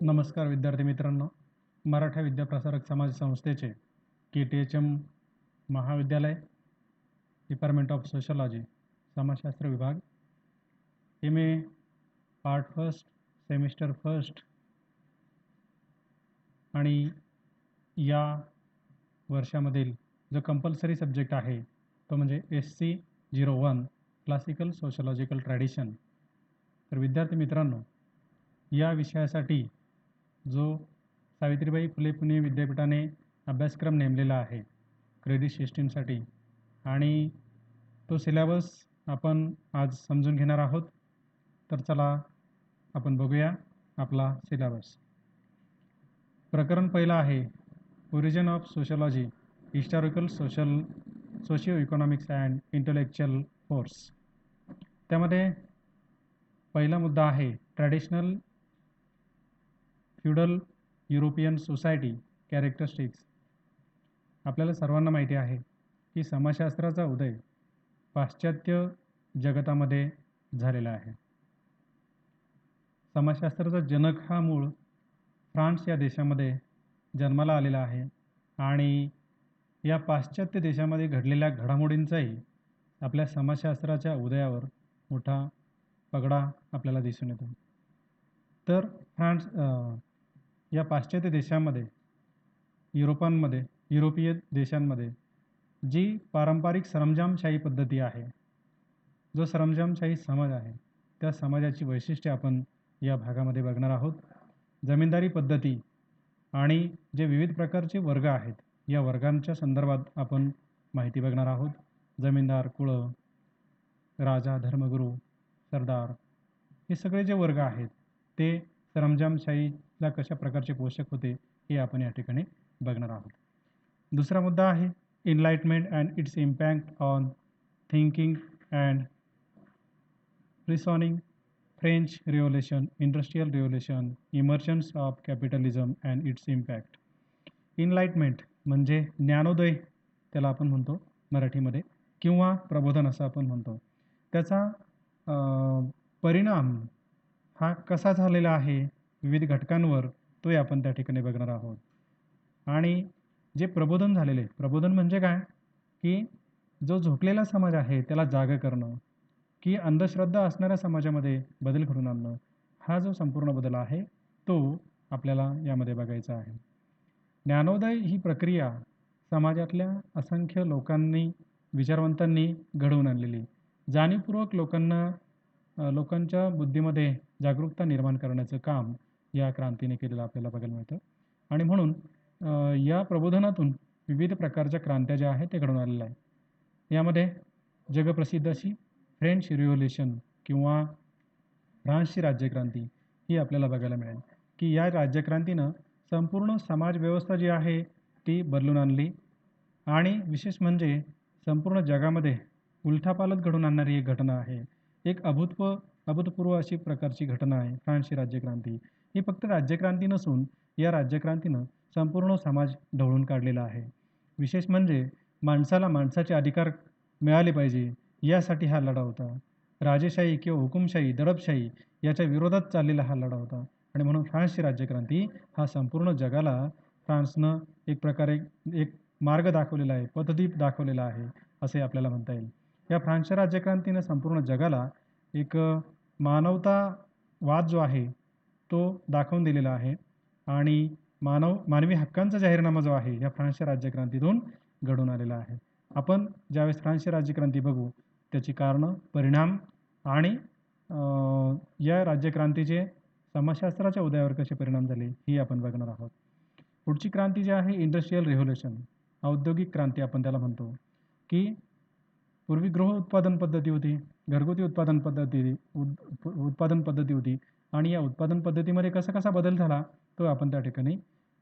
नमस्कार विद्यार्थी मित्रांनो. मराठा विद्याप्रसारक समाज संस्थेचे KTHM महाविद्यालय, डिपार्टमेंट ऑफ सोशलॉजी, समाजशास्त्र विभाग, MA part first, semester first आणि या वर्षामधील जो कंपल्सरी सब्जेक्ट आहे तो म्हणजे SC01 क्लासिकल सोशलॉजिकल ट्रॅडिशन. तर विद्यार्थी मित्रांनो, या विषयासाठी जो सावित्रीबाई फुले पुणे विद्यापीठाने अभ्यासक्रम नेमलेला आहे क्रेडिट सिस्टीमसाठी, आणि तो सिलेबस आपण आज समजून घेणार आहोत. तर चला आपण बघूया आपला सिलेबस. प्रकरण पहिलं आहे origin of sociology, historical socio economics and intellectual force. त्यामध्ये पहिला मुद्दा आहे traditional feudal European society characteristics. आपल्याला सर्वांना माहिती आहे की समाजशास्त्राचा उदय पाश्चात्य जगतामध्ये झालेला आहे. समाजशास्त्राचा जनक हा मूळ फ्रान्स या देशामध्ये जन्माला आलेला आहे आणि या पाश्चात्य देशामध्ये घडलेल्या घडामोडींचाही आपल्या समाजशास्त्राच्या उदयावर मोठा पगडा आपल्याला दिसून येतो. तर या पाश्चात्य देशांमध्ये युरोपीय देशांमध्ये जी पारंपरिक सरंजामशाही पद्धती आहे, जो सरंजामशाही समाज आहे, त्या समाजाची वैशिष्ट्ये आपण या भागामध्ये बघणार आहोत. जमीनदारी पद्धती आणि जे विविध प्रकारचे वर्ग आहेत, या वर्गांच्या संदर्भात आपण माहिती बघणार आहोत. जमीनदार, कुळं, राजा, धर्मगुरू, सरदार, हे सगळे जे वर्ग आहेत ते सरंजामशाहीला कशा प्रकारचे पोषक होते हे आपण या ठिकाणी बघणार आहोत. दुसरा मुद्दा आहे enlightenment and its impact on thinking and reasoning, French revolution, industrial revolution, emergence of capitalism and its impact. Enlightenment म्हणजे ज्ञानोदय, त्याला आपण म्हणतो मराठीमध्ये, किंवा प्रबोधन असं आपण म्हणतो. त्याचा परिणाम हा कसा झालेला आहे विविध घटकांवर, तोही आपण त्या ठिकाणी बघणार आहोत. आणि जे प्रबोधन झालेले, प्रबोधन म्हणजे काय की जो झोपलेला समाज आहे त्याला जागं करणं, की अंधश्रद्धा असणाऱ्या समाजामध्ये बदल घडवून आणणं, हा जो संपूर्ण बदल आहे तो आपल्याला यामध्ये बघायचा आहे. ज्ञानोदय ही प्रक्रिया समाजातल्या असंख्य लोकांनी, विचारवंतांनी घडवून आणलेली, जाणीवपूर्वक लोकांच्या बुद्धीमध्ये जागरूकता निर्माण करण्याचं काम या क्रांतीने केलेलं आपल्याला बघायला मिळतं. आणि म्हणून या प्रबोधनातून विविध प्रकारच्या क्रांत्या ज्या आहेत ते घडवून आलेल्या आहे. यामध्ये जगप्रसिद्ध अशी फ्रेंच रिव्होल्यूशन किंवा फ्रान्सची राज्यक्रांती ही आपल्याला बघायला मिळेल, की या राज्यक्रांतीनं संपूर्ण समाजव्यवस्था जी आहे ती बदलून आणली. आणि विशेष म्हणजे संपूर्ण जगामध्ये उलथापालथ घडवून आणणारी एक घटना आहे. एक अभूतपूर्व अशी प्रकारची घटना आहे फ्रान्सची राज्यक्रांती. ही फक्त राज्यक्रांती नसून या राज्यक्रांतीनं संपूर्ण समाज ढवळून काढलेला आहे. विशेष म्हणजे माणसाला माणसाचे अधिकार मिळाले पाहिजे यासाठी हा लढा होता. राजेशाही किंवा हुकुमशाही, दडपशाही याच्या विरोधात चाललेला हा लढा होता. आणि म्हणून फ्रान्सची राज्यक्रांती हा संपूर्ण जगाला फ्रान्सनं एक प्रकारे एक मार्ग दाखवलेला आहे, पथदीप दाखवलेला आहे असे आपल्याला म्हणता येईल. या फ्रान्सच्या राज्यक्रांतीनं संपूर्ण जगाला एक मानवतावाद जो आहे तो दाखवून दिलेला आहे. आणि मानवी हक्कांचा जाहीरनामा जो आहे या फ्रान्सच्या राज्यक्रांतीतून घडून आलेला आहे. आपण ज्यावेळेस फ्रान्सची राज्यक्रांती बघू त्याची कारणं, परिणाम आणि या राज्यक्रांतीचे समाजशास्त्राच्या उदयावर कसे परिणाम झाले ही आपण बघणार आहोत. पुढची क्रांती जी आहे इंडस्ट्रियल रिव्होल्यूशन, औद्योगिक क्रांती आपण त्याला म्हणतो, की पूर्वी गृह उत्पादन पद्धती होती, घरगुती उत्पादन पद्धती होती, आणि या उत्पादन पद्धतीमध्ये कसा बदल झाला तो आपण त्या ठिकाणी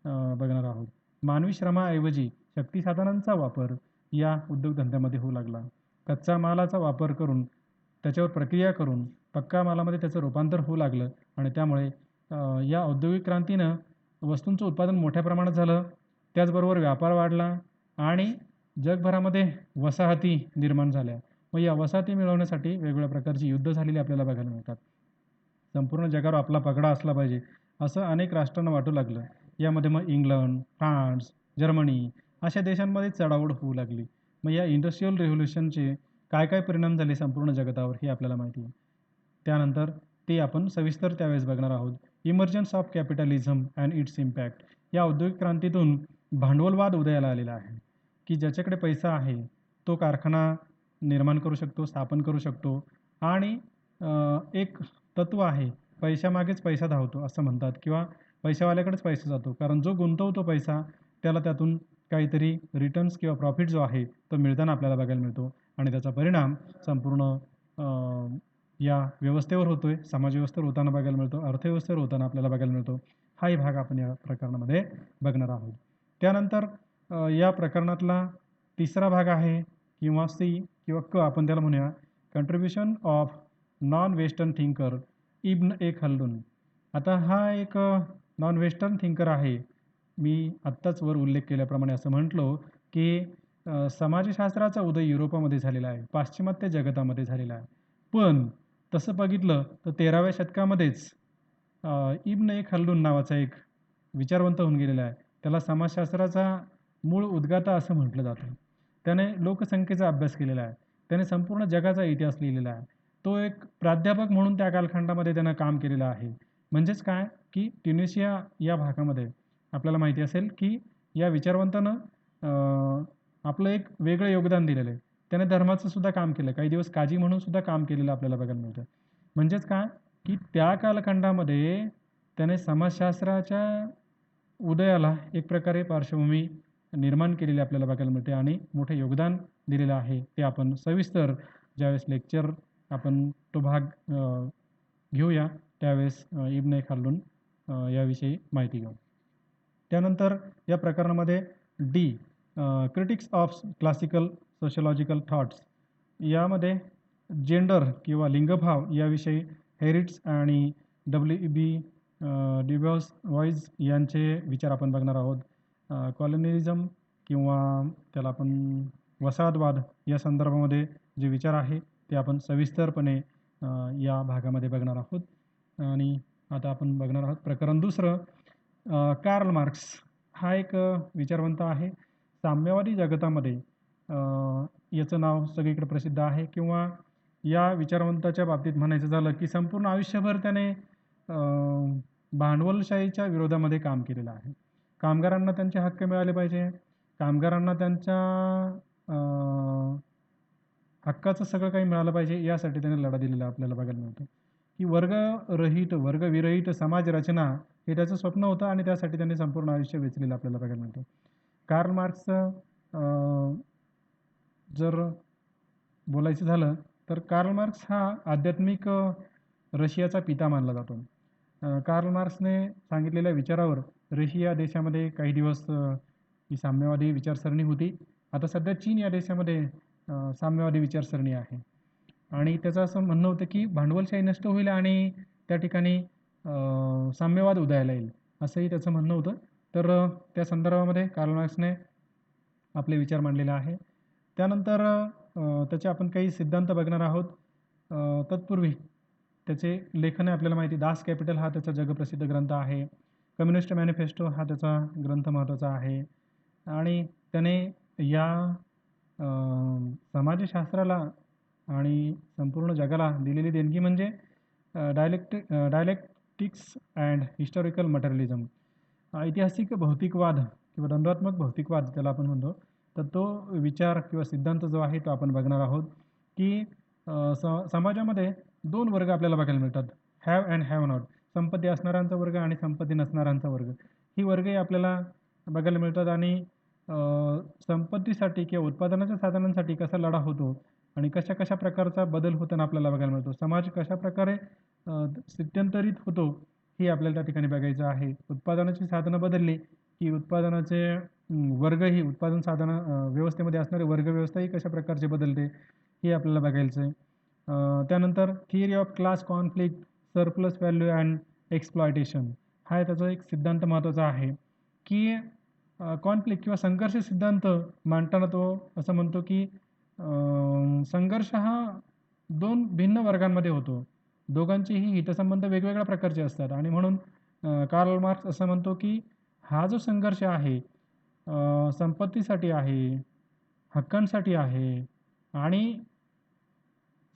बघणार आहोत. मानवी श्रमाऐवजी शक्ती साधनांचा वापर या उद्योगधंद्यामध्ये होऊ लागला. कच्चा मालाचा वापर करून त्याच्यावर प्रक्रिया करून पक्का मालामध्ये त्याचं रूपांतर होऊ लागलं. आणि त्यामुळे या औद्योगिक क्रांतीनं वस्तूंचं उत्पादन मोठ्या प्रमाणात झालं. त्याचबरोबर व्यापार वाढला आणि जगभरामध्ये वसाहती निर्माण झाल्या. मग या वसाहती मिळवण्यासाठी वेगवेगळ्या प्रकारची युद्ध झालेली आपल्याला बघायला मिळतात. संपूर्ण जगावर आपला पगडा असला पाहिजे असं अनेक राष्ट्रांना वाटू लागलं. यामध्ये मग इंग्लंड, फ्रान्स, जर्मनी अशा देशांमध्ये चढाओढ होऊ लागली. मग या इंडस्ट्रियल रिव्होल्यूशनचे काय काय परिणाम झाले संपूर्ण जगतावर हे आपल्याला माहिती आहे. त्यानंतर ते आपण सविस्तर त्यावेळेस बघणार आहोत. Emergence of capitalism and its impact. या औद्योगिक क्रांतीतून भांडवलवाद उदयाला आलेला आहे, की ज्याच्याकडे पैसा आहे तो कारखाना निर्माण करू शकतो, स्थापन करू शकतो आणि एक तत्त्व आहे, पैशामागेच पैसा धावतो असं म्हणतात किंवा पैशावाल्याकडेच पैसा जातो. कारण जो गुंतवतो पैसा त्याला त्यातून काहीतरी रिटर्न्स किंवा प्रॉफिट जो आहे तो मिळताना आपल्याला बघायला मिळतो आणि त्याचा परिणाम संपूर्ण या व्यवस्थेवर होतोय, समाजव्यवस्थेवर होताना बघायला मिळतो, अर्थव्यवस्थेवर होताना आपल्याला बघायला मिळतो. हाही भाग आपण या प्रकरणामध्ये बघणार आहोत. त्यानंतर या प्रकरणातला तिसरा भाग आहे किंवा सी किंवा क आपण त्याला म्हणूया, contribution of non western thinker ibn A Khaldun. आता हा एक नॉन वेस्टर्न थिंकर आहे. मी आत्ताच वर उल्लेख केल्याप्रमाणे असं म्हटलो, की समाजशास्त्राचा उदय युरोपामध्ये झालेला आहे, पाश्चिमात्य जगतामध्ये झालेला आहे. पण तसं बघितलं तर 13व्या शतकामध्येच इब्न ए खल्दून नावाचा एक विचारवंत होऊन गेलेला आहे. त्याला समाजशास्त्राचा मूळ उद्गाता असं म्हटलं जातं. त्याने लोकसंख्येचा अभ्यास केलेला आहे. त्याने संपूर्ण जगाचा इतिहास लिहिलेला आहे. तो एक प्राध्यापक म्हणून त्या कालखंडामध्ये त्यानं काम केलेलं आहे. म्हणजेच काय, की ट्युनिशिया या भागामध्ये आपल्याला माहिती असेल, की या विचारवंतानं आपलं एक वेगळं योगदान दिलेलं आहे. त्याने धर्माचं सुद्धा काम केलं. काही दिवस काजी म्हणून सुद्धा काम केलेलं आपल्याला बघायला मिळतं. म्हणजेच काय, की त्या कालखंडामध्ये त्याने समाजशास्त्राच्या उदयाला एक प्रकारे पार्श्वभूमी निर्माण केलेली आपल्याला बघायला मिळते आणि मोठे योगदान दिलेलं आहे. ते आपण सविस्तर ज्यावेळेस लेक्चर आपण तो भाग घेऊया त्यावेळेस इब्न ए खल्दून याविषयी माहिती घेऊ. त्यानंतर या प्रकरणामध्ये the critics of classical sociological thoughts यामध्ये जेंडर किंवा लिंगभाव याविषयी हेरिट्स आणि डब्ल्यू.बी. ड्युबॉस व्हॉईज यांचे विचार आपण बघणार आहोत. कॉलनिझम किंवा त्याला आपण वसाहतवाद या संदर्भामध्ये जे विचार आहे ते आपण सविस्तरपणे या भागामध्ये बघणार आहोत. आणि आता आपण बघणार आहोत प्रकरण दुसरं. कार्ल मार्क्स हा एक विचारवंत आहे. साम्यवादी जगतामध्ये याचं नाव सगळीकडे प्रसिद्ध आहे किंवा या विचारवंताच्या बाबतीत म्हणायचं झालं की संपूर्ण आयुष्यभर त्याने भांडवलशाहीच्या विरोधामध्ये काम केलेलं आहे. कामगारांना त्यांचे हक्क मिळाले पाहिजे, कामगारांना त्यांच्या हक्काचं सगळं काही मिळालं पाहिजे यासाठी त्याने लढा दिलेला आपल्याला बघायला मिळतो. की वर्गरहित वर्गविरहित समाज रचना हे त्याचं स्वप्न होतं आणि त्यासाठी त्यांनी संपूर्ण आयुष्य वेचलेलं आपल्याला बघायला मिळतं. कार्ल मार्क्सचं जर बोलायचं झालं तर कार्ल मार्क्स हा आध्यात्मिक रशियाचा पिता मानला जातो. कार्ल मार्क्सने सांगितलेल्या विचारावर रशिया देशामध्ये काही दिवस ही साम्यवादी विचारसरणी होती. आता सध्या चीन या देशामध्ये साम्यवादी विचारसरणी आहे आणि त्याचं असं म्हणणं होतं की भांडवलशाही नष्ट होईल आणि त्या ठिकाणी साम्यवाद उदयाला येईल असंही त्याचं म्हणणं होतं. तर त्या संदर्भामध्ये कार्ल मार्क्सने आपले विचार मांडलेले आहे. त्यानंतर त्याचे आपण काही सिद्धांत बघणार आहोत. तत्पूर्वी त्याचे लेखन आहे आपल्याला माहिती. दास कॅपिटल हा त्याचा जगप्रसिद्ध ग्रंथ आहे. कम्युनिस्ट मॅनिफेस्टो हा त्याचा ग्रंथ महत्त्वाचा आहे आणि त्याने या समाजशास्त्राला आणि संपूर्ण जगाला दिलेली देणगी म्हणजे डायलेक्टिक्स अँड हिस्टॉरिकल मटेरियलिझम. ऐतिहासिक भौतिकवाद किंवा द्वंद्वात्मक भौतिकवाद त्याला आपण म्हणतो. तर तो विचार किंवा सिद्धांत जो आहे तो आपण बघणार आहोत की समाजामध्ये दोन वर्ग आपल्याला बघायला मिळतात, हॅव अँड हॅव नॉट. संपत्ती असणाऱ्यांचा वर्ग आणि संपत्ती नसणाऱ्यांचा वर्ग. ही वर्गही आपल्याला बघायला मिळतात आणि संपत्तीसाठी किंवा उत्पादनाच्या साधनांसाठी कसा लढा होतो आणि कशा कशा प्रकारचा बदल होताना आपल्याला बघायला मिळतो. समाज कशाप्रकारे स्थित्यंतरित होतो हे आपल्याला त्या ठिकाणी बघायचं आहे. उत्पादनाची साधनं बदलली की उत्पादनाचे वर्गही उत्पादन साधनं व्यवस्थेमध्ये असणारे वर्गव्यवस्थाही कशा प्रकारचे बदलते हे आपल्याला बघायचं आहे. त्यानंतर theory of class conflict, surplus value and exploitation हा त्याचा एक सिद्धांत महत्त्वाचा आहे की कॉन्फ्लिक्ट किंवा संघर्ष सिद्धांत मांडताना तो असं म्हणतो की संघर्ष हा दोन भिन्न वर्गांमध्ये होतो. दोघांचेही हितसंबंध वेगवेगळ्या प्रकारचे असतात आणि म्हणून कार्ल मार्क्स असं म्हणतो की हा जो संघर्ष आहे संपत्तीसाठी आहे, हक्कांसाठी आहे आणि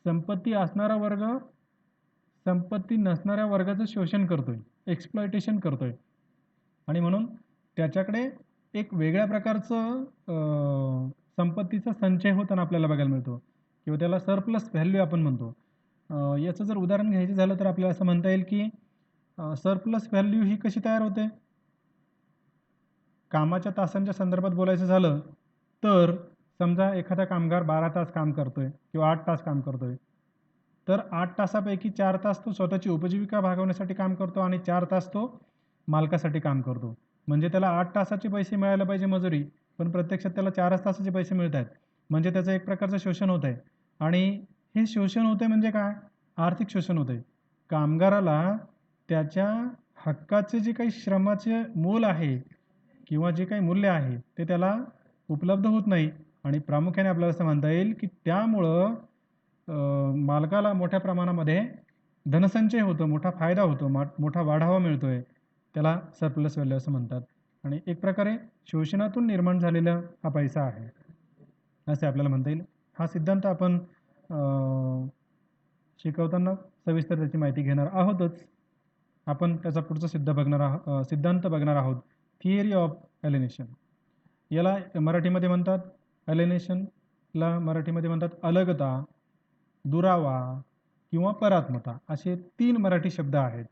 संपत्ती असणारा वर्ग संपत्ती नसणाऱ्या वर्गाचं शोषण करतोय, एक्सप्लॉयटेशन करतोय आणि म्हणून त्याच्याकडे एक वेगळ्या प्रकारचं संपत्तीचा संचय होताना आपल्याला बघायला मिळतो किंवा त्याला सरप्लस व्हॅल्यू आपण म्हणतो. याचं जर उदाहरण घ्यायचं झालं तर आपल्याला असं म्हणता येईल की सरप्लस व्हॅल्यू ही कशी तयार होते? कामाच्या तासांच्या संदर्भात बोलायचं झालं तर समजा एखादा कामगार 12 तास काम करतोय किंवा 8 तास काम करतोय. तर 8 तासापैकी 4 तास तो स्वतःची उपजीविका भागवण्यासाठी काम करतो आणि 4 तास तो मालकासाठी काम करतो. म्हणजे त्याला 8 तासाचे पैसे मिळायला पाहिजे मजुरी, पण प्रत्यक्षात त्याला 4च तासाचे पैसे मिळत आहेत. म्हणजे त्याचं एक प्रकारचं शोषण होत आहे आणि हे शोषण होतंय म्हणजे काय? आर्थिक शोषण होतंय. कामगाराला त्याच्या हक्काचे जे काही श्रमाचे मोल आहे किंवा जे काही मूल्य आहे ते त्याला उपलब्ध होत नाही आणि प्रामुख्याने आपल्याला असं म्हणता येईल की त्यामुळं मालकाला मोठ्या प्रमाणामध्ये धनसंचय होतो, मोठा फायदा होतो, मोठा वाढावा मिळतोय. त्याला सरप्लस व्हॅल्यू असं म्हणतात आणि एक प्रकारे शोषणातून निर्माण झालेला हा पैसा आहे, असे आपल्याला म्हणता येईल. हा सिद्धांत आपण शिकवताना सविस्तर त्याची माहिती घेणार आहोतच. आपण त्याचा पुढचा सिद्धांत बघणार आहोत, थिअरी ऑफ एलिनेशन. याला मराठीमध्ये म्हणतात एलिनेशनला मराठीमध्ये म्हणतात अलगता, दुरावा किंवा परात्मता असे 3 मराठी शब्द आहेत.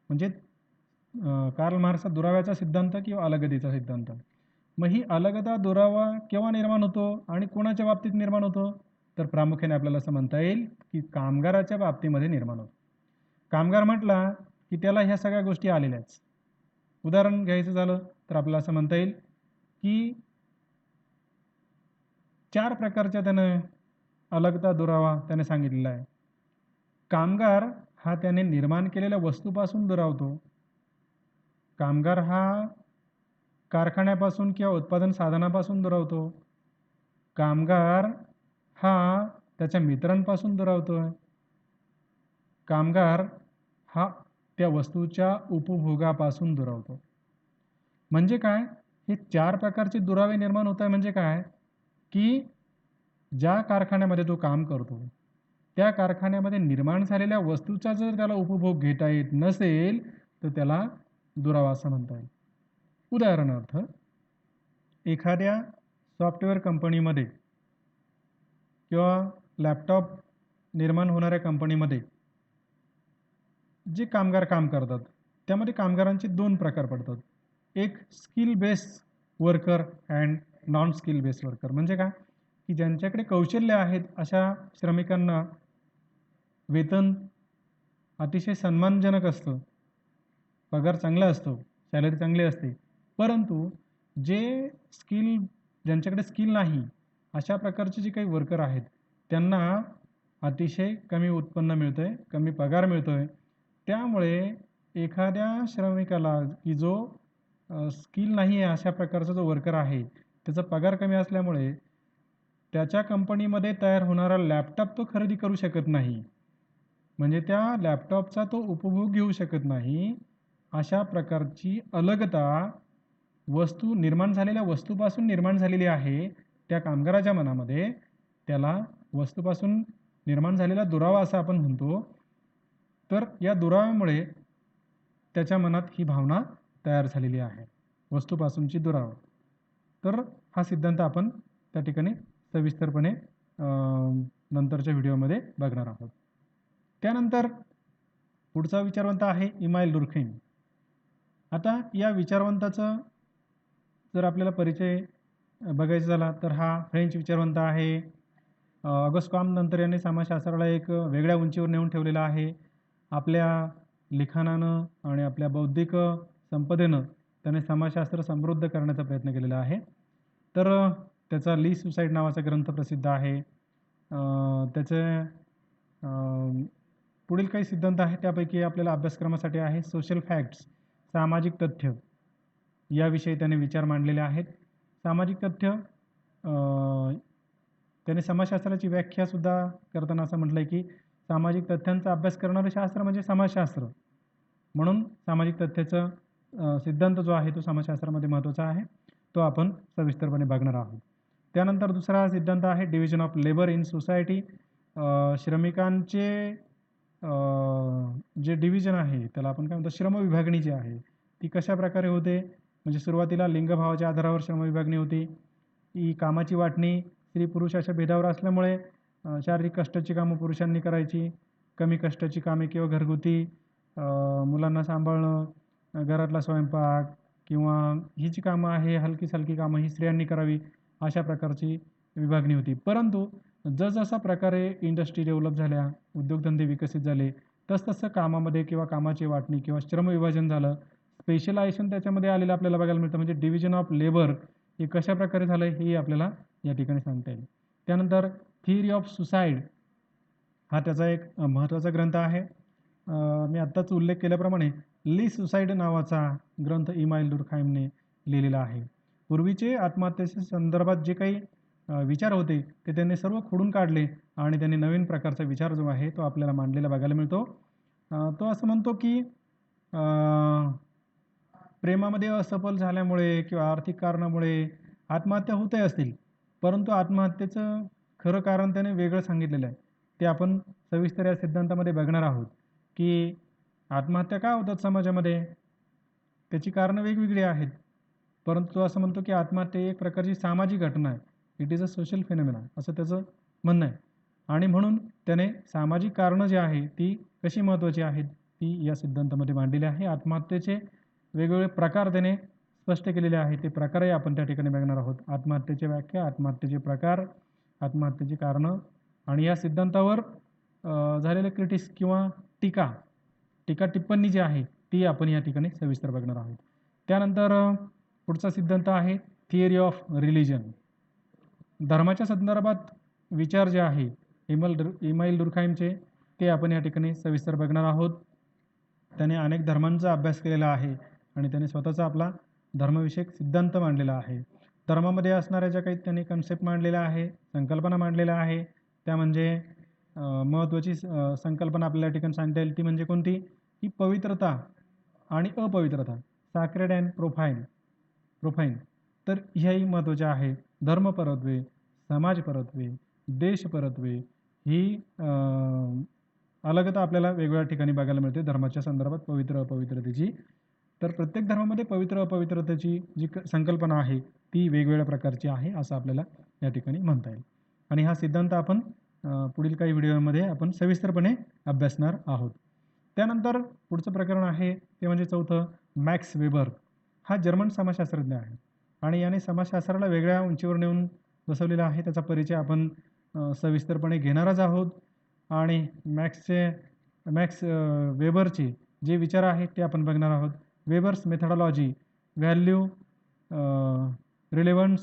म्हणजे कार्ल मार्क्सचा दुराव्याचा सिद्धांत किंवा अलगदेचा सिद्धांत. मग ही अलगता, दुरावा केव्हा निर्माण होतो आणि कोणाच्या बाबतीत निर्माण होतो? तर प्रामुख्याने आपल्याला असं म्हणता येईल की कामगाराच्या बाबतीमध्ये निर्माण होतो. कामगार म्हटला की त्याला ह्या सगळ्या गोष्टी आलेल्याच. उदाहरण घ्यायचं झालं तर आपल्याला असं म्हणता येईल की 4 प्रकारच्या त्यानं अलगता, दुरावा त्याने सांगितलेला आहे. कामगार हा त्याने निर्माण केलेल्या वस्तूपासून दुरावतो. कामगार हा कारखान्यापासून किंवा उत्पादन साधनापासून दुरावतो. कामगार हा त्याच्या मित्रांपासून दुरावतोय. कामगार हा त्या वस्तूच्या उपभोगापासून दुरावतो. म्हणजे काय? हे 4 प्रकारचे दुरावे निर्माण होत आहे म्हणजे काय? की ज्या कारखान्यामध्ये तो काम करतो, त्या कारखान्यामध्ये निर्माण झालेल्या वस्तूचा जर त्याला उपभोग घेता येत नसेल, तर त्याला दुरावा असं म्हणता येईल. उदाहरणार्थ, एखाद्या सॉफ्टवेअर कंपनीमध्ये किंवा लॅपटॉप निर्माण होणाऱ्या कंपनीमध्ये जे कामगार काम करतात, त्यामध्ये कामगारांचे 2 प्रकार पडतात. एक skill based worker and non skill based worker. म्हणजे काय? की ज्यांच्याकडे कौशल्य आहेत अशा श्रमिकांना वेतन अतिशय सन्मानजनक असतं. पगार चांगला असतो, सॅलरी चांगली असते. परंतु जे ज्यांच्याकडे स्किल नाही, अशा प्रकारचे जे काही वर्कर आहेत, त्यांना अतिशय कमी उत्पन्न मिळतंय, कमी पगार मिळतोय. त्यामुळे एखाद्या श्रमिकाला की जो स्किल नाही आहे अशा प्रकारचा जो वर्कर आहे, त्याचा पगार कमी असल्यामुळे त्याच्या कंपनीमध्ये तयार होणारा लॅपटॉप तो खरेदी करू शकत नाही. म्हणजे त्या लॅपटॉपचा तो उपभोग घेऊ शकत नाही. अशा प्रकारची अलगता निर्माण झालेल्या वस्तूपासून निर्माण झालेली आहे. त्या कामगाराच्या मनामध्ये त्याला वस्तूपासून निर्माण झालेला दुरावा असं आपण म्हणतो. तर या दुराव्यामुळे त्याच्या मनात ही भावना तयार झालेली आहे, वस्तूपासूनची दुरावा. तर हा सिद्धांत आपण त्या ठिकाणी सविस्तरपणे नंतरच्या व्हिडिओमध्ये बघणार आहोत. त्यानंतर पुढचा विचारवंत आहे इमाईल डुर्खेम. आता या विचारवंताचं जर आपल्याला परिचय बघायचा झाला तर हा फ्रेंच विचारवंत आहे. ऑगस्ट कॉम्ट नंतर यांनी समाजशास्त्राला एक वेगळ्या उंचीवर नेऊन ठेवलेलं आहे. आपल्या लिखाणानं आणि आपल्या बौद्धिक संपदेनं त्याने समाजशास्त्र समृद्ध करण्याचा प्रयत्न केलेला आहे. तर त्याचा ली सुसाईड नावाचा ग्रंथ प्रसिद्ध आहे. त्याचे पुढील काही सिद्धांत आहेत, त्यापैकी आपल्याला अभ्यासक्रमासाठी आहे सोशल फॅक्ट्स, सामाजिक तथ्य याविषयी त्याने विचार मांडलेले आहेत. सामाजिक तथ्य त्याने समाजशास्त्राची व्याख्यासुद्धा करताना असं म्हटलं आहे की सामाजिक तथ्यांचा अभ्यास करणारं शास्त्र म्हणजे समाजशास्त्र. म्हणून सामाजिक तथ्याचा सिद्धांत जो आहे तो समाजशास्त्रामध्ये महत्त्वाचा आहे, तो आपण सविस्तरपणे बघणार आहोत. त्यानंतर दुसरा सिद्धांत आहे division of labour in society. श्रमिकांचे जे डिव्हिजन आहे त्याला आपण काय म्हणतो, श्रमविभागणी जी आहे ती कशाप्रकारे होते. म्हणजे सुरुवातीला लिंगभावाच्या आधारावर श्रमविभागणी होती. ही कामाची वाटणी स्त्री पुरुष अशा भेदावर असल्यामुळे शारीरिक कष्टाची कामं पुरुषांनी करायची, कमी कष्टाची कामे किंवा घरगुती मुलांना सांभाळणं, घरातला स्वयंपाक किंवा ही जी कामं आहे हलकी-सलकी कामं ही स्त्रियांनी करावी, अशा प्रकारची विभागणी होती. परंतु जसजशा प्रकारे इंडस्ट्री डेव्हलप झाल्या, उद्योगधंदे विकसित झाले, तसतसं कामामध्ये किंवा कामाची वाटणी किंवा श्रमविभाजन झालं, स्पेशलायझेशन त्याच्यामध्ये आलेलं आपल्याला बघायला मिळतं. म्हणजे डिव्हिजन ऑफ लेबर हे कशाप्रकारे झालं हे आपल्याला या ठिकाणी सांगता येईल. त्यानंतर थिअरी ऑफ सुसाईड हा त्याचा एक महत्त्वाचा ग्रंथ आहे. मी आत्ताच उल्लेख केल्याप्रमाणे ली सुसाईड नावाचा ग्रंथ इमाईल दुर्खाईमने लिहिलेला आहे. पूर्वीचे आत्महत्येच्या संदर्भात जे काही विचार होते ते त्यांनी सर्व खोडून काढले आणि त्यांनी नवीन प्रकारचा विचार जो आहे तो आपल्याला मांडलेला बघायला मिळतो. तो असं म्हणतो की प्रेमामध्ये असफल झाल्यामुळे किंवा आर्थिक कारणामुळे आत्महत्या होतही असतील, परंतु आत्महत्येचं खरं कारण त्याने वेगळं सांगितलेलं आहे. ते आपण सविस्तर या सिद्धांतामध्ये बघणार आहोत की आत्महत्या का होतात समाजामध्ये. त्याची कारणं वेगवेगळी आहेत, परंतु तो असं म्हणतो की आत्महत्या ही एक प्रकारची सामाजिक घटना आहे. It is a social phenomena असं त्याचं म्हणणं आहे. आणि म्हणून त्याने सामाजिक कारणं जी आहे ती कशी महत्त्वाची आहेत ती या सिद्धांतामध्ये मांडलेली आहे. आत्महत्येचे वेगवेगळे प्रकार त्याने स्पष्ट केलेले आहेत. ते प्रकारही आपण त्या ठिकाणी बघणार आहोत. आत्महत्येची व्याख्या, आत्महत्येचे प्रकार, आत्महत्येची कारणं आणि या सिद्धांतावर झालेले क्रिटिक्स किंवा टीका टिप्पणी जी आहे ती आपण या ठिकाणी सविस्तर बघणार आहोत. त्यानंतर पुढचा सिद्धांत आहे थिअरी ऑफ रिलिजन. धर्माच्या संदर्भात विचार जे आहे इमाईल दुर्खाईमचे ते आपण या ठिकाणी सविस्तर बघणार आहोत. त्याने अनेक धर्मांचा अभ्यास केलेला आहे आणि त्याने स्वतःचा आपला धर्मविषयक सिद्धांत मांडलेला आहे. धर्मामध्ये असणाऱ्या ज्या काही त्यांनी कन्सेप्ट मांडलेल्या आहे, संकल्पना मांडलेल्या आहे, त्या म्हणजे महत्त्वाची संकल्पना आपल्याला या ठिकाणी सांगता येईल ती म्हणजे कोणती, की पवित्रता आणि अपवित्रता, सॅक्रेड अँड प्रोफाईन. तर ह्याही महत्त्वाच्या आहे. धर्मपरत्वे, समाजपरत्वे, देशपरत्वे ही अलगता आपल्याला वेगवेगळ्या ठिकाणी बघायला मिळते धर्माच्या संदर्भात पवित्र अपवित्रतेची. तर प्रत्येक धर्मामध्ये पवित्र अपवित्रतेची जी संकल्पना आहे ती वेगवेगळ्या प्रकारची आहे असं आपल्याला या ठिकाणी म्हणता येईल. आणि हा सिद्धांत आपण पुढील काही व्हिडिओमध्ये आपण सविस्तरपणे अभ्यासणार आहोत. त्यानंतर पुढचं प्रकरण आहे ते म्हणजे चौथं, मॅक्स वेबर. हा जर्मन समाजशास्त्रज्ञ आहे आणि याने समाजशास्त्राला वेगळ्या उंचीवर नेऊन बसवलेला आहे. त्याचा परिचय आपण सविस्तरपणे घेणारच आहोत. आणि मॅक्स वेबरचे जे विचार आहेत ते आपण बघणार आहोत. Weber's methodology, value, relevance,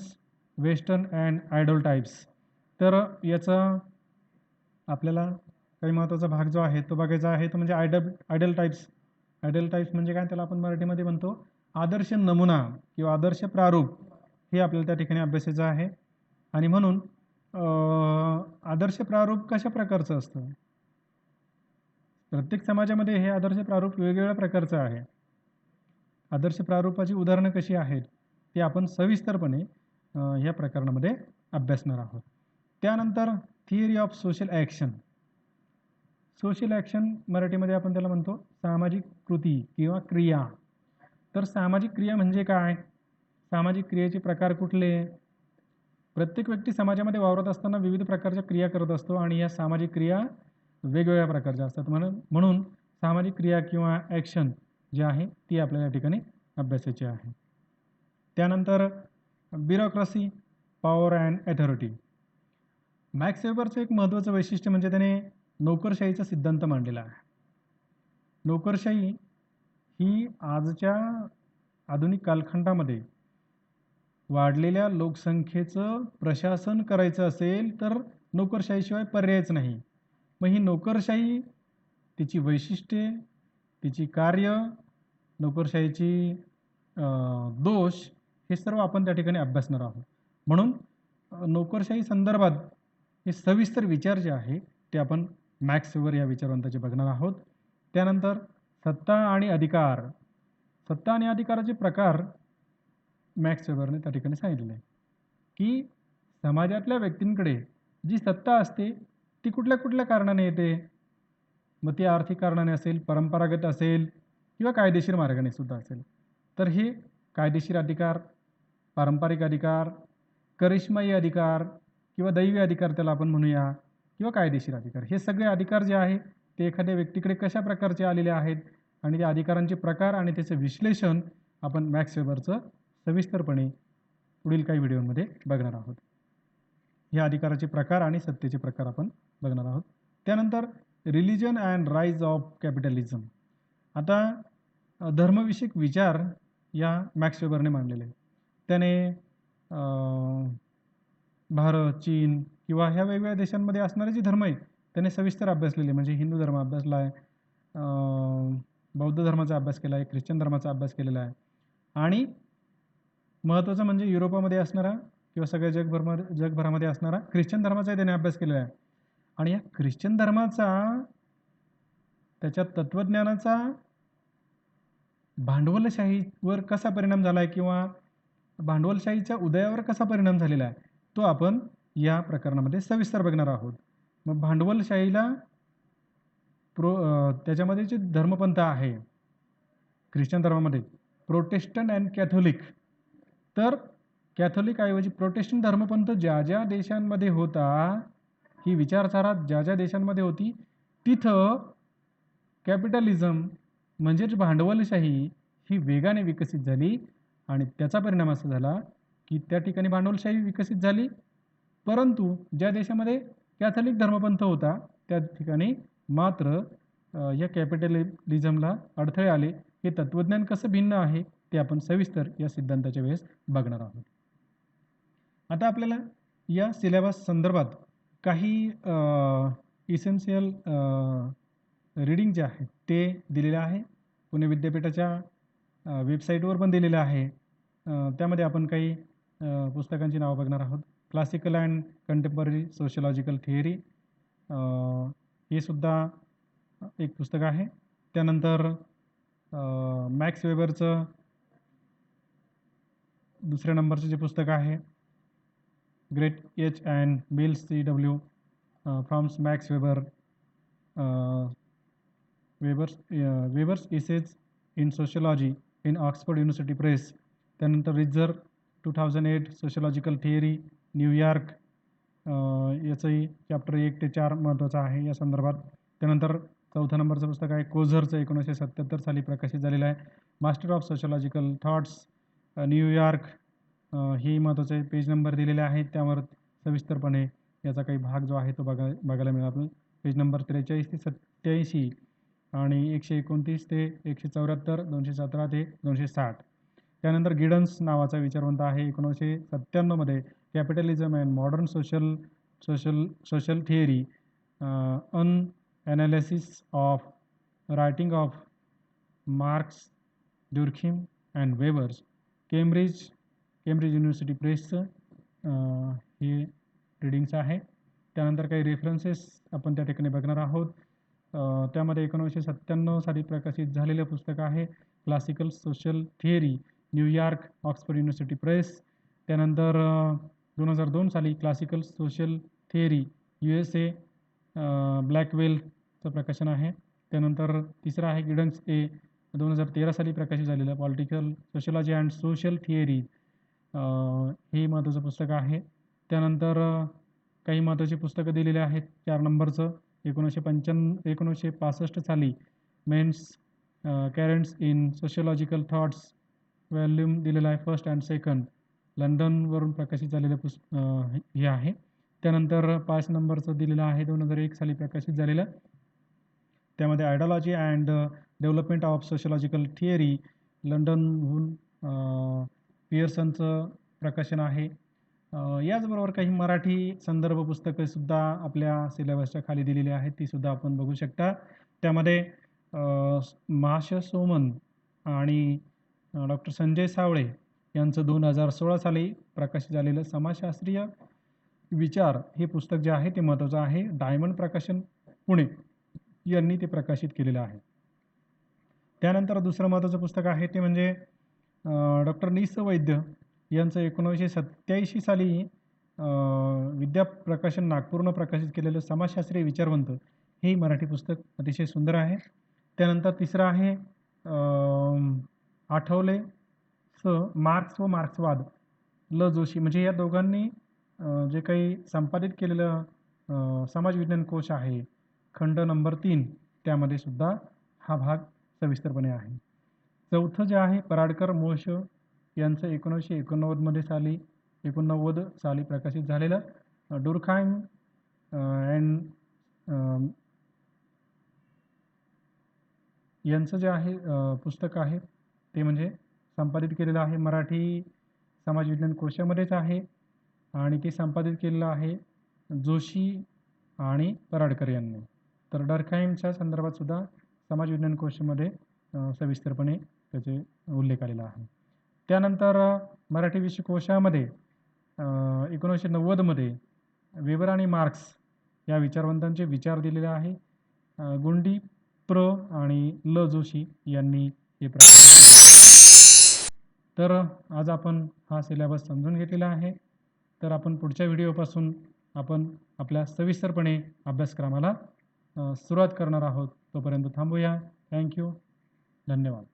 western and ideal types. तर याचा आपल्याला काही महत्त्वाचा भाग जो आहे तो बघायचा आहे तो म्हणजे आयडल टाईप्स. आयडल टाईप्स म्हणजे काय, त्याला आपण मराठीमध्ये म्हणतो आदर्श नमुना किंवा आदर्श प्रारूप, हे आपल्याला त्या ठिकाणी अभ्यासायचं आहे. आणि म्हणून आदर्श प्रारूप कशा प्रकारचं असतं, प्रत्येक समाजामध्ये हे आदर्श प्रारूप वेगवेगळ्या प्रकारचं आहे. आदर्श प्रारूपाची उदाहरणं कशी आहेत ते आपण सविस्तरपणे ह्या प्रकरणामध्ये अभ्यासणार आहोत. त्यानंतर theory of social action. Social action मराठीमध्ये आपण त्याला म्हणतो सामाजिक कृती किंवा क्रिया. तर सामाजिक क्रिया म्हणजे काय, सामाजिक क्रियेचे प्रकार कुठले. प्रत्येक व्यक्ती समाजामध्ये वावरत असताना विविध प्रकारच्या क्रिया करत असतो आणि या सामाजिक क्रिया वेगवेगळ्या प्रकारच्या असतात. म्हणून सामाजिक क्रिया किंवा ॲक्शन जी आहे ती आपल्याला या ठिकाणी अभ्यासायची आहे. त्यानंतर bureaucracy, power and authority. Max वेबरचं एक महत्त्वाचं वैशिष्ट्य म्हणजे त्याने नोकरशाहीचा सिद्धांत मांडलेला आहे. नोकरशाही ही आजच्या आधुनिक कालखंडामध्ये वाढलेल्या लोकसंख्येचं प्रशासन करायचं असेल तर नोकरशाहीशिवाय पर्यायच नाही. मग ही नोकरशाही, तिची वैशिष्ट्ये, तिची कार्य, नोकरशाहीची दोष हे सर्व आपण त्या ठिकाणी अभ्यासणार आहोत. म्हणून नोकरशाही संदर्भात हे सविस्तर विचार जे आहे ते आपण मॅक्स वेबर या विचारवंताचे बघणार आहोत. त्यानंतर सत्ता आणि अधिकार. सत्ता आणि अधिकाराचे प्रकार मॅक्स वेबरने त्या ठिकाणी सांगितलेले आहे की समाजातल्या व्यक्तींकडे जी सत्ता असते ती कुठल्या कुठल्या कारणाने येते. मग ती आर्थिक कारणाने असेल, परंपरागत असेल किंवा कायदेशीर मार्गाने सुद्धा असेल. तर हे कायदेशीर अधिकार, पारंपरिक अधिकार, करिश्माई अधिकार किंवा दैवी अधिकार त्याला आपण म्हणूया किंवा कायदेशीर अधिकार, हे सगळे अधिकार जे आहे ते एखाद्या व्यक्तीकडे कशा प्रकारचे आलेले आहेत आणि त्या अधिकारांचे प्रकार आणि त्याचं विश्लेषण आपण मॅक्स वेबरचं सविस्तरपणे पुढील काही व्हिडिओमध्ये बघणार आहोत. या अधिकाराचे प्रकार आणि सत्तेचे प्रकार आपण बघणार आहोत. त्यानंतर religion and rise of capitalism. आता धर्मविषयक विचार या मॅक्स वेबरने मांडलेले आहेत. त्याने भारत, चीन किंवा ह्या वेगवेगळ्या देशांमध्ये असणारे जे धर्म आहे त्याने सविस्तर अभ्यासलेले, म्हणजे हिंदू धर्म अभ्यासला आहे, बौद्ध धर्माचा अभ्यास केला आहे, ख्रिश्चन धर्माचा अभ्यास केलेला आहे आणि महत्त्वाचं म्हणजे युरोपामध्ये असणारा किंवा सगळ्या जगभरामध्ये असणारा ख्रिश्चन धर्माचाही त्याने अभ्यास केलेला आहे. आणि या ख्रिश्चन धर्माचा त्याच्या तत्त्वज्ञानाचा भांडवलशाहीवर कसा परिणाम झाला आहे किंवा भांडवलशाहीच्या उदयावर कसा परिणाम झालेला आहे तो आपण या प्रकरणामध्ये सविस्तर बघणार आहोत. मग भांडवलशाहीला त्याच्यामध्ये जे धर्मपंथ आहे ख्रिश्चन धर्मामध्ये प्रोटेस्टंट अँड कॅथोलिक, तर कॅथोलिक ऐवजी प्रोटेस्टंट धर्मपंथ ज्या ज्या देशांमध्ये होता, ही विचारधारा ज्या ज्या देशांमध्ये होती तिथं कॅपिटलिझम म्हणजेच भांडवलशाही ही वेगाने विकसित झाली आणि त्याचा परिणाम असा झाला की त्या ठिकाणी भांडवलशाही विकसित झाली, परंतु ज्या देशामध्ये कॅथोलिक धर्मपंथ होता त्या ठिकाणी मात्र या कॅपिटलिझमला अडथळे आले. हे तत्त्वज्ञान कसं भिन्न आहे ते आपण सविस्तर या सिद्धांताच्या वेळेस बघणार आहोत. आता आपल्याला या सिलेबस संदर्भात काही इसेन्शियल रीडिंग जे आहे ते दिलेलं आहे. पुणे विद्यापीठाच्या वेबसाईटवर पण दिलेलं आहे. त्यामध्ये आपण काही पुस्तकांची नावं बघणार आहोत. Classical and contemporary sociological theory, हे सुद्धा एक पुस्तक आहे. त्यानंतर मॅक्स वेबरचं दुसऱ्या नंबरचं जे पुस्तक आहे ग्रेट एच अँड बिल CW from Max Weber, Weber's essays in sociology in Oxford university press. त्यानंतर रिझर 2008 सोशियोलॉजिकल थिअरी न्यूयॉर्क, याचंही चॅप्टर 1 ते 4 महत्त्वाचं आहे या संदर्भात. त्यानंतर चौथ्या नंबरचं पुस्तक आहे कोझरचं 1977 साली प्रकाशित झालेलं आहे master of sociological thoughts New York, ही महत्त्वाचे आहे. पेज नंबर दिलेले आहेत त्यावर सविस्तरपणे याचा काही भाग जो आहे तो बघायला मिळाला. पेज नंबर 43 ते 87 आणि 129 ते 174, 217 ते 260. त्यानंतर गिडन्स नावाचा विचारवंत आहे 1997 capitalism and modern social theory, an analysis of writing of Marx, Durkheim and Weber's, Cambridge university प्रेसचं हे रीडिंग्स आहे. त्यानंतर काही रेफरन्सेस आपण त्या ठिकाणी बघणार आहोत. त्यामध्ये 1997 साली प्रकाशित झालेलं पुस्तक आहे classical social theory New York Oxford university press. त्यानंतर 2002 साली क्लासिकल सोशल थिअरी USA ब्लॅकवेलचं प्रकाशन आहे. त्यानंतर तिसरं आहे गिडन्स 2013 साली प्रकाशित झालेलं political sociology and social theory, हे महत्त्वाचं पुस्तक आहे. त्यानंतर काही महत्त्वाची पुस्तकं दिलेली आहेत. 4 नंबरचं 1965 साली main currents in sociological thoughts volume दिलेला आहे, फर्स्ट अँड सेकंड, लंडनवरून प्रकाशित झालेलं हे आहे. त्यानंतर 5 नंबरचं दिलेलं आहे 2001 साली प्रकाशित झालेलं, त्यामध्ये ideology and development of sociological theory लंडनहून पियर्सनचं प्रकाशन आहे. याचबरोबर काही मराठी संदर्भ पुस्तकंसुद्धा आपल्या सिलेबसच्या खाली दिलेली आहेत, तीसुद्धा आपण बघू शकता. त्यामध्ये महाशय सोमन आणि डॉक्टर संजय सावळे यांचं 2016 साली प्रकाशित झालेलं समाजशास्त्रीय विचार हे पुस्तक जे आहे ते महत्त्वाचं आहे. डायमंड प्रकाशन पुणे यांनी ते प्रकाशित केलेलं आहे. त्यानंतर दुसरं महत्त्वाचं पुस्तक आहे ते म्हणजे डॉक्टर नि. स. वैद्य यांचं 1987 साली विद्या प्रकाशन नागपूरनं प्रकाशित केलेलं समाजशास्त्रीय विचारवंत हे मराठी पुस्तक अतिशय सुंदर आहे. त्यानंतर तिसरं आहे आठवले मार्क्स व मार्क्सवाद ल. जोशी, म्हणजे या दोघांनी जे काही संपादित केलेलं समाज विज्ञान कोश आहे खंड नंबर 3, त्यामध्ये सुद्धा हा भाग सविस्तरपणे आहे. चौथं जे आहे पराडकर मोश यांचं 1989 साली प्रकाशित झालेलं डुरखाइम अँड यांचं जे आहे पुस्तक आहे ते म्हणजे संपादित केलेलं आहे मराठी समाज विज्ञान कोशामध्येच आहे आणि ते संपादित केलेलं आहे जोशी आणि पराडकर यांनी. तर डरखाईमच्या संदर्भात सुद्धा समाज विज्ञान कोशामध्ये सविस्तरपणे त्याचे उल्लेख आलेला आहे. त्यानंतर मराठी विश्वकोशामध्ये 1990मध्ये वेबर आणि मार्क्स या विचारवंतांचे विचार दिलेले आहे. गुंडी प्र. आणि ल. जोशी यांनी हे तर आज आपण हा सिलेबस समजून घेतलेला आहे. तर आपण पुढच्या व्हिडिओपासून आपण आपल्या सविस्तरपणे अभ्यासक्रमाला सुरुवात करणार आहोत. तोपर्यंत थांबूया. थँक्यू. धन्यवाद.